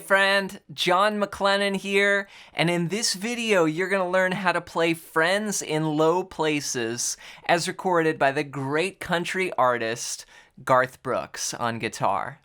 friend, John MacLennan here, and in this video you're going to learn how to play Friends in Low Places as recorded by the great country artist Garth Brooks on guitar.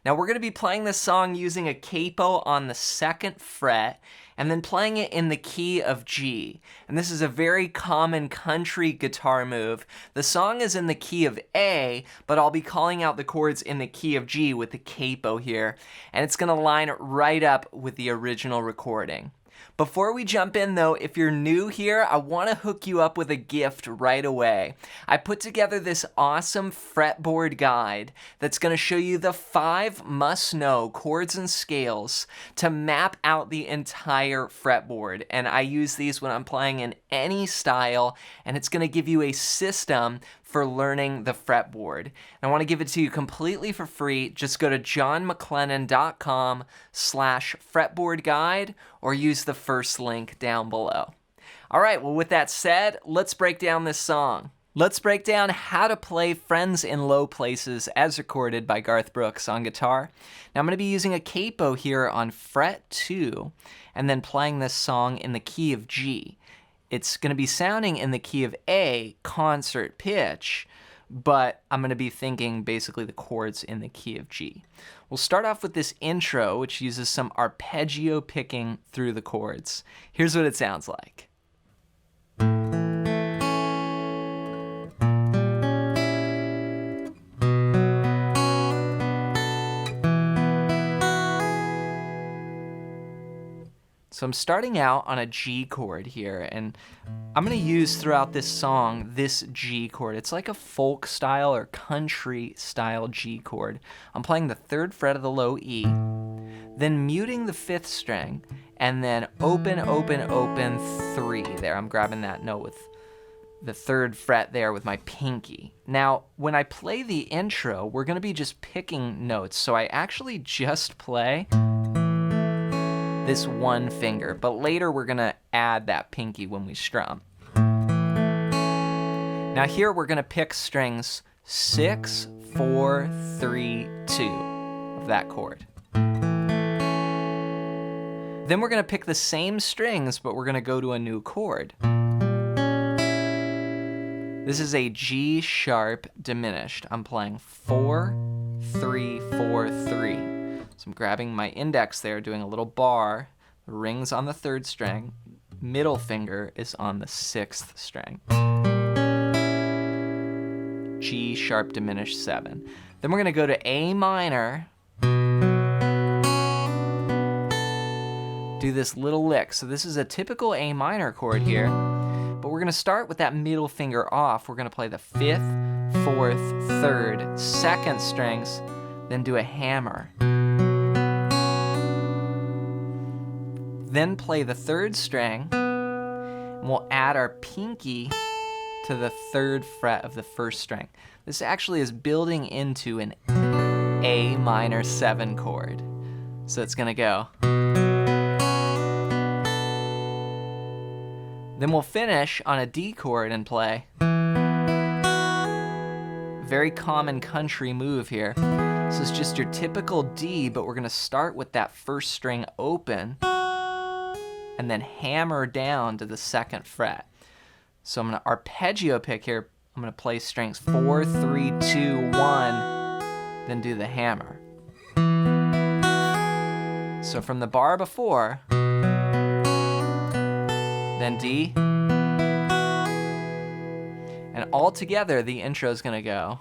Now we're going to be playing this song using a capo on the 2nd fret and then playing it in the key of G. And this is a very common country guitar move. The song is in the key of A, but I'll be calling out the chords in the key of G with the capo here, and it's going to line right up with the original recording. Before we jump in though, if you're new here, I want to hook you up with a gift right away. I put together this awesome fretboard guide that's going to show you the 5 must-know chords and scales to map out the entire fretboard. And I use these when I'm playing in any style, and it's going to give you a system for learning the fretboard. And I want to give it to you completely for free. Just go to johnmaclennan.com/fretboard guide or use the first link down below. All right, well, with that said, let's break down this song. Let's break down how to play Friends in Low Places as recorded by Garth Brooks on guitar. Now I'm going to be using a capo here on fret 2 and then playing this song in the key of G. It's going to be sounding in the key of A, concert pitch, but I'm going to be thinking basically the chords in the key of G. We'll start off with this intro, which uses some arpeggio picking through the chords. Here's what it sounds like. So I'm starting out on a G chord here, and I'm going to use throughout this song this G chord. It's like a folk style or country style G chord. I'm playing the 3rd fret of the low E, then muting the 5th string, and then open, open, open 3 there. I'm grabbing that note with the 3rd fret there with my pinky. Now, when I play the intro, we're going to be just picking notes, so I actually just play this one finger, but later we're gonna add that pinky when we strum. Now here we're gonna pick strings 6, 4, 3, 2 of that chord. Then we're gonna pick the same strings, but we're gonna go to a new chord. This is a G sharp diminished. I'm playing 4, 3, 4, 3. So I'm grabbing my index there, doing a little bar, the ring's on the 3rd string, middle finger is on the 6th string. G sharp diminished 7. Then we're going to go to A minor, do this little lick. So this is a typical A minor chord here, but we're going to start with that middle finger off. We're going to play the 5th, 4th, 3rd, 2nd strings, then do a hammer. Then play the 3rd string, and we'll add our pinky to the 3rd fret of the 1st string. This actually is building into an A minor 7 chord. So it's gonna go. Then we'll finish on a D chord and play. Very common country move here. This is just your typical D, but we're gonna start with that 1st string open and then hammer down to the 2nd fret. So I'm going to arpeggio pick here. I'm going to play strings 4, 3, 2, 1, then do the hammer. So from the bar before, then D, and all together the intro is going to go.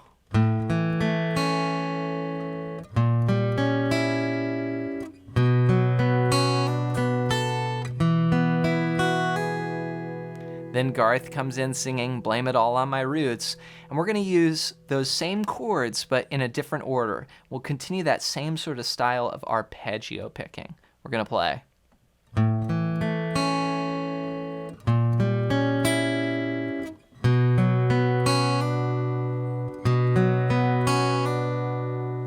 Then Garth comes in singing Blame It All on My Roots, and we're going to use those same chords but in a different order. We'll continue that same sort of style of arpeggio picking. We're going to play.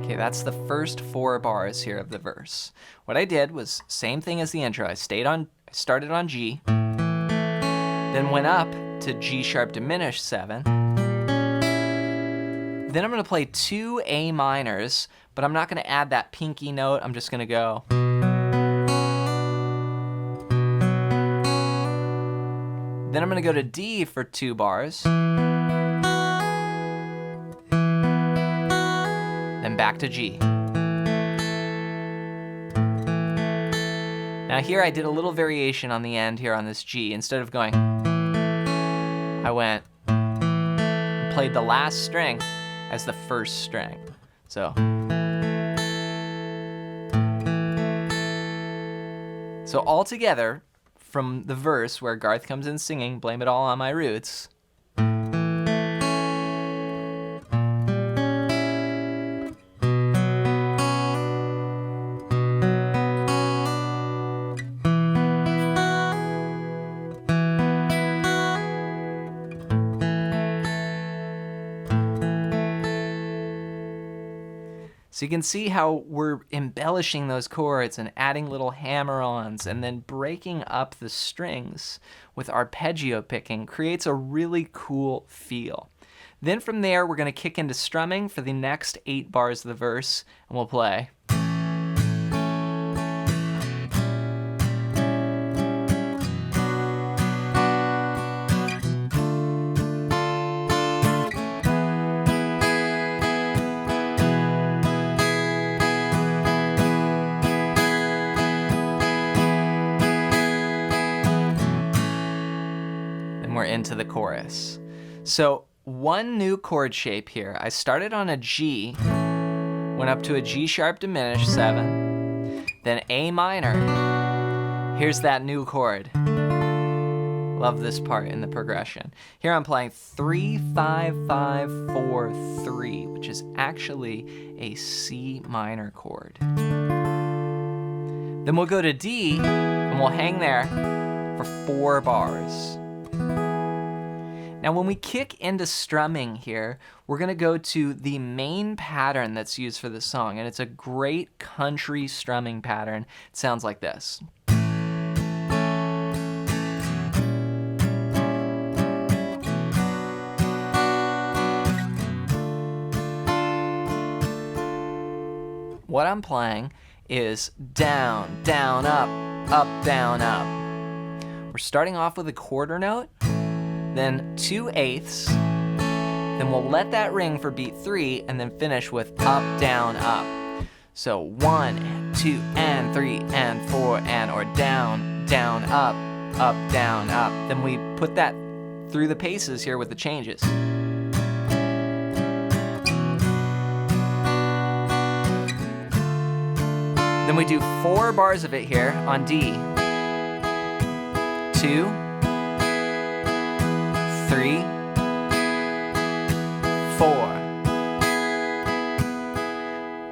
Okay, that's the first 4 bars here of the verse. What I did was same thing as the intro. I started on G, then went up to G sharp diminished 7. Then I'm going to play 2 A minors, but I'm not going to add that pinky note. I'm just going to go. Then I'm going to go to D for 2 bars. Then back to G. Now here I did a little variation on the end here on this G. Instead of going, I went and played the last string as the first string. So all together, from the verse where Garth comes in singing, "Blame it all on my roots," so you can see how we're embellishing those chords and adding little hammer-ons and then breaking up the strings with arpeggio picking creates a really cool feel. Then from there, we're going to kick into strumming for the next 8 bars of the verse, and we'll play. We're into the chorus. So one new chord shape here. I started on a G, went up to a G sharp diminished 7, then A minor. Here's that new chord. Love this part in the progression. Here I'm playing 3, 5, 5, 4, 3, which is actually a C minor chord. Then we'll go to D and we'll hang there for 4 bars. Now when we kick into strumming here, we're going to go to the main pattern that's used for the song, and it's a great country strumming pattern. It sounds like this. What I'm playing is down, down, up, up, down, up. We're starting off with a quarter note, then 2/8, then we'll let that ring for beat 3, and then finish with up, down, up. So 1, and 2, and 3, and 4, and or down, down, up, down, up. Then we put that through the paces here with the changes. Then we do 4 bars of it here on D. 2, 3, 4.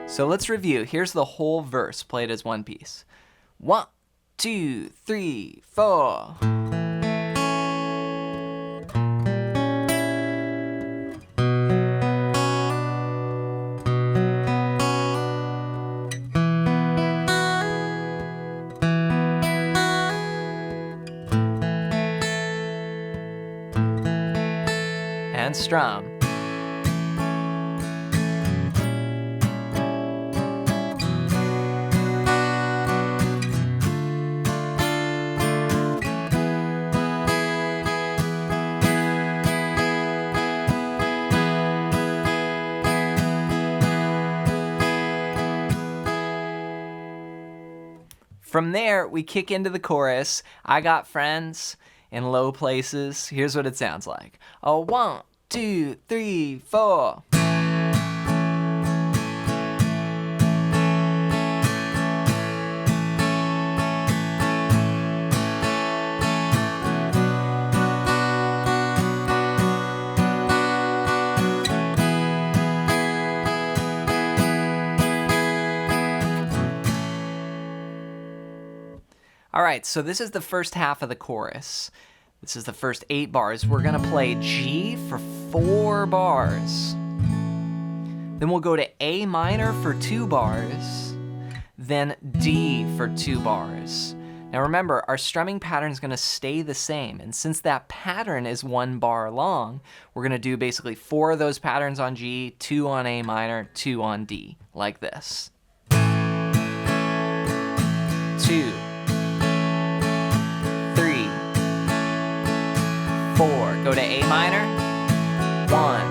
So let's review. Here's the whole verse played as one piece. 1, 2, 3, 4. And strum. From there, we kick into the chorus. I got friends in low places. Here's what it sounds like. 1, 2, 3, 4. All right, so this is the first half of the chorus. This is the first 8 bars. We're gonna play G for 4 bars. Then we'll go to A minor for 2 bars. Then D for 2 bars. Now remember, our strumming pattern is gonna stay the same. And since that pattern is 1 bar long, we're gonna do basically 4 of those patterns on G, 2 on A minor, 2 on D, like this. 2, 3, go to A minor, 1,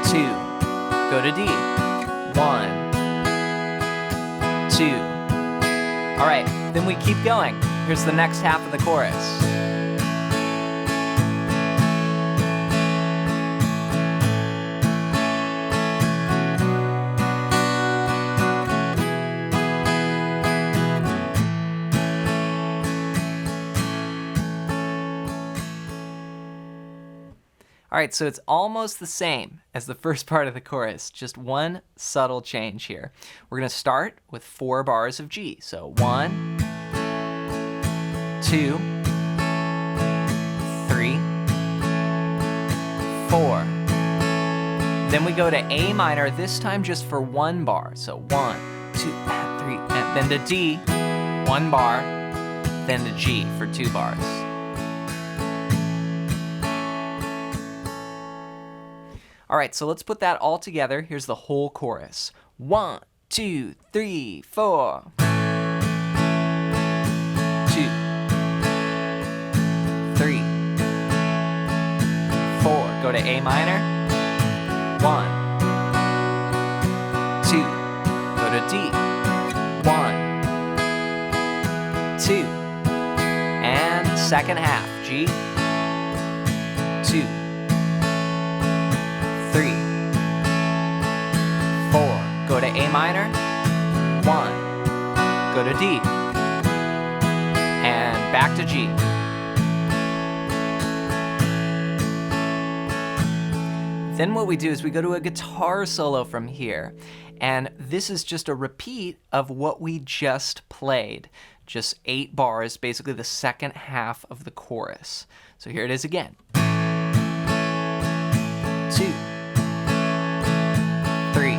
2, go to D, 1, 2. All right, then we keep going. Here's the next half of the chorus. All right, so it's almost the same as the first part of the chorus, just one subtle change here. We're gonna start with 4 bars of G. So 1, 2, 3, 4. Then we go to A minor, this time just for 1 bar. So 1, 2, 3, and then to D, 1 bar, then to G for 2 bars. All right, so let's put that all together. Here's the whole chorus. 1, 2, 3, 4. 2, 3, 4. Go to A minor. 1, 2. Go to D. 1, 2. And second half, G. 2, 3, 4. Go to A minor. 1. Go to D. And back to G. Then what we do is we go to a guitar solo from here. And this is just a repeat of what we just played. Just 8 bars, basically the second half of the chorus. So here it is again. 2, 3,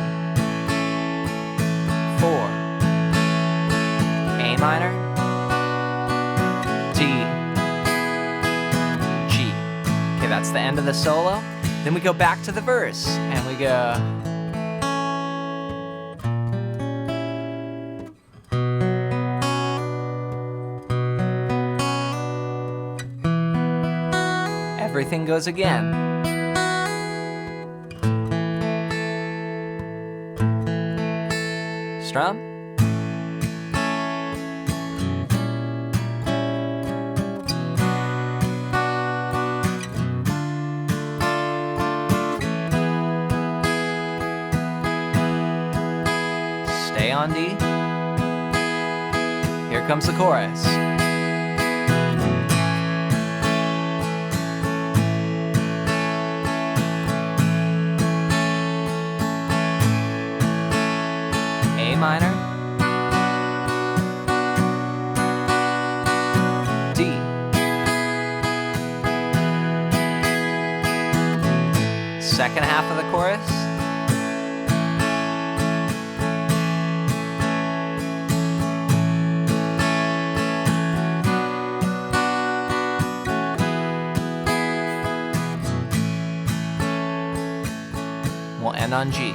4, A minor, D, G. Okay, that's the end of the solo. Then we go back to the verse, and we go. Everything goes again. Strum. Stay on D. Here comes the chorus. A minor, D, second half of the chorus, we'll end on G.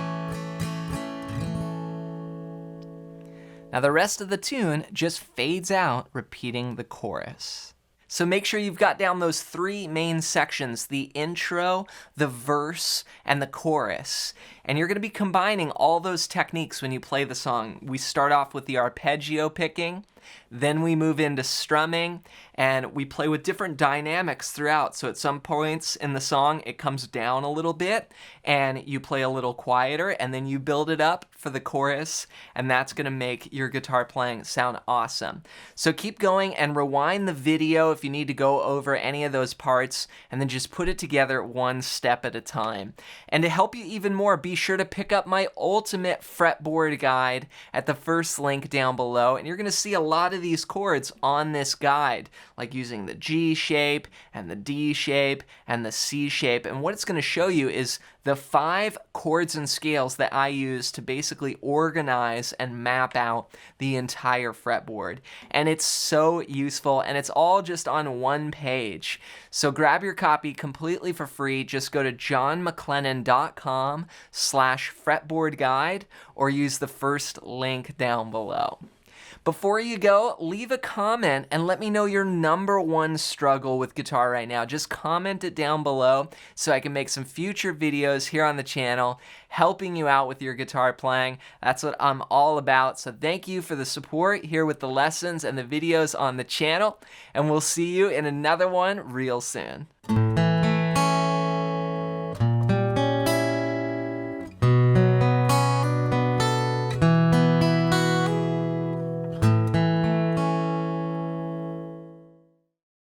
Now the rest of the tune just fades out, repeating the chorus. So make sure you've got down those 3 main sections, the intro, the verse, and the chorus. And you're gonna be combining all those techniques when you play the song. We start off with the arpeggio picking, then we move into strumming, and we play with different dynamics throughout. So at some points in the song, it comes down a little bit, and you play a little quieter, and then you build it up for the chorus, and that's gonna make your guitar playing sound awesome. So keep going and rewind the video if you need to go over any of those parts, and then just put it together one step at a time. And to help you even more, be sure to pick up my ultimate fretboard guide at the first link down below, and you're gonna see a lot of these chords on this guide, like using the G shape and the D shape and the C shape. And what it's going to show you is the 5 chords and scales that I use to basically organize and map out the entire fretboard. And it's so useful, and it's all just on one page. So grab your copy completely for free. Just go to johnmaclennan.com/fretboard guide or use the first link down below. Before you go, leave a comment and let me know your #1 struggle with guitar right now. Just comment it down below so I can make some future videos here on the channel helping you out with your guitar playing. That's what I'm all about. So thank you for the support here with the lessons and the videos on the channel, and we'll see you in another one real soon.